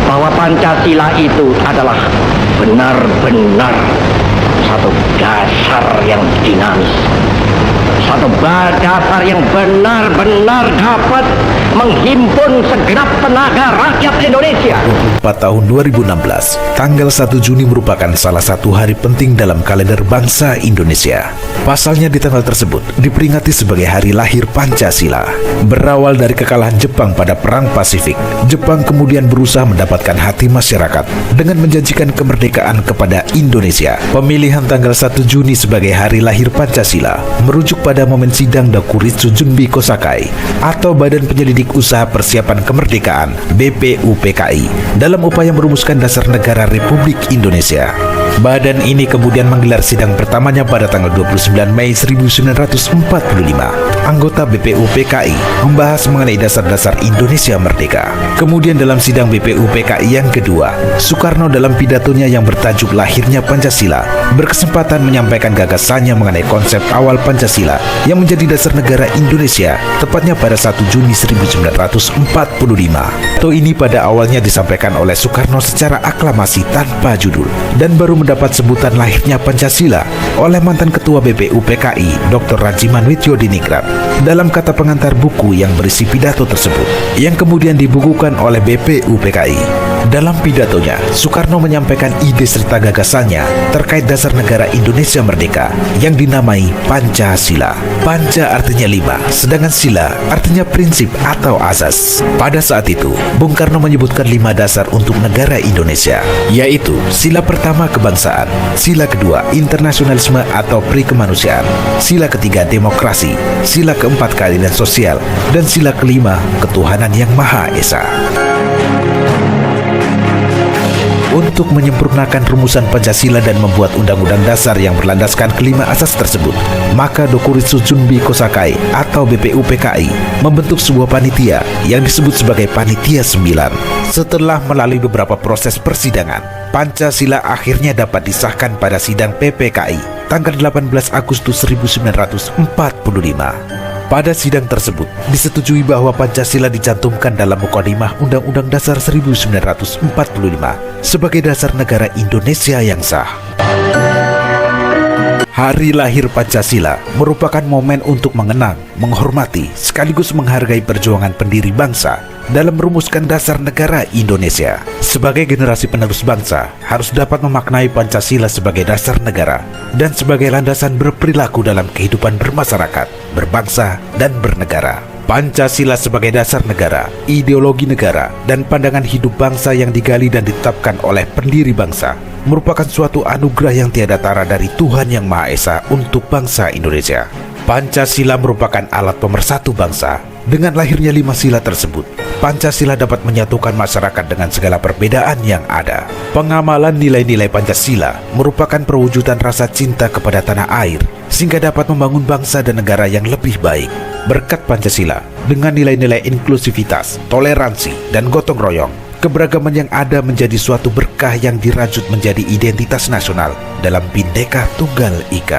bahwa Pancasila itu adalah benar-benar satu dasar yang dinamis, satu dasar yang benar-benar dapat menghimpun segenap tenaga rakyat Indonesia. 4 tahun 2016, tanggal 1 Juni merupakan salah satu hari penting dalam kalender bangsa Indonesia. Pasalnya di tanggal tersebut diperingati sebagai hari lahir Pancasila. Berawal dari kekalahan Jepang pada Perang Pasifik, Jepang kemudian berusaha mendapatkan hati masyarakat dengan menjanjikan kemerdekaan kepada Indonesia. Pemilihan tanggal 1 Juni sebagai hari lahir Pancasila merujuk pada momen sidang Dokuritsu Junbi Kosakai atau Badan Penyelidik Usaha Persiapan Kemerdekaan BPUPKI dalam upaya merumuskan dasar negara Republik Indonesia. Badan ini kemudian menggelar sidang pertamanya pada tanggal 29 Mei 1945. Anggota BPUPKI membahas mengenai dasar-dasar Indonesia Merdeka. Kemudian dalam sidang BPUPKI yang kedua, Soekarno dalam pidatonya yang bertajuk Lahirnya Pancasila berkesempatan menyampaikan gagasannya mengenai konsep awal Pancasila yang menjadi dasar negara Indonesia, tepatnya pada 1 Juni 1945. Atau ini pada awalnya disampaikan oleh Soekarno secara aklamasi tanpa judul dan baru mendapat sebutan lahirnya Pancasila oleh mantan Ketua BPUPKI Dr. Rajiman Widyodiningrat dalam kata pengantar buku yang berisi pidato tersebut yang kemudian dibukukan oleh BPUPKI. Dalam pidatonya, Soekarno menyampaikan ide serta gagasannya terkait dasar negara Indonesia Merdeka yang dinamai Pancasila. Panca artinya 5, sedangkan sila artinya prinsip atau asas. Pada saat itu, Bung Karno menyebutkan 5 dasar untuk negara Indonesia, yaitu sila pertama kebangsaan, sila kedua internasionalisme atau pri-kemanusiaan, sila ketiga demokrasi, sila keempat keadilan sosial, dan sila kelima ketuhanan yang Maha Esa. Untuk menyempurnakan rumusan Pancasila dan membuat undang-undang dasar yang berlandaskan kelima asas tersebut, maka Dokuritsu Junbi Kosakai atau BPUPKI membentuk sebuah panitia yang disebut sebagai Panitia 9. Setelah melalui beberapa proses persidangan, Pancasila akhirnya dapat disahkan pada sidang PPKI tanggal 18 Agustus 1945. Pada sidang tersebut, disetujui bahwa Pancasila dicantumkan dalam Mukadimah Undang-Undang Dasar 1945 sebagai dasar negara Indonesia yang sah. Hari lahir Pancasila merupakan momen untuk mengenang, menghormati, sekaligus menghargai perjuangan pendiri bangsa dalam merumuskan dasar negara Indonesia. Sebagai generasi penerus bangsa, harus dapat memaknai Pancasila sebagai dasar negara dan sebagai landasan berperilaku dalam kehidupan bermasyarakat, berbangsa, dan bernegara. Pancasila sebagai dasar negara, ideologi negara, dan pandangan hidup bangsa yang digali dan ditetapkan oleh pendiri bangsa merupakan suatu anugerah yang tiada tara dari Tuhan Yang Maha Esa untuk bangsa Indonesia. Pancasila merupakan alat pemersatu bangsa. Dengan lahirnya 5 sila tersebut, Pancasila dapat menyatukan masyarakat dengan segala perbedaan yang ada. Pengamalan nilai-nilai Pancasila merupakan perwujudan rasa cinta kepada tanah air, sehingga dapat membangun bangsa dan negara yang lebih baik. Berkat Pancasila, dengan nilai-nilai inklusivitas, toleransi, dan gotong royong, keberagaman yang ada menjadi suatu berkah yang dirajut menjadi identitas nasional dalam Bhinneka Tunggal Ika.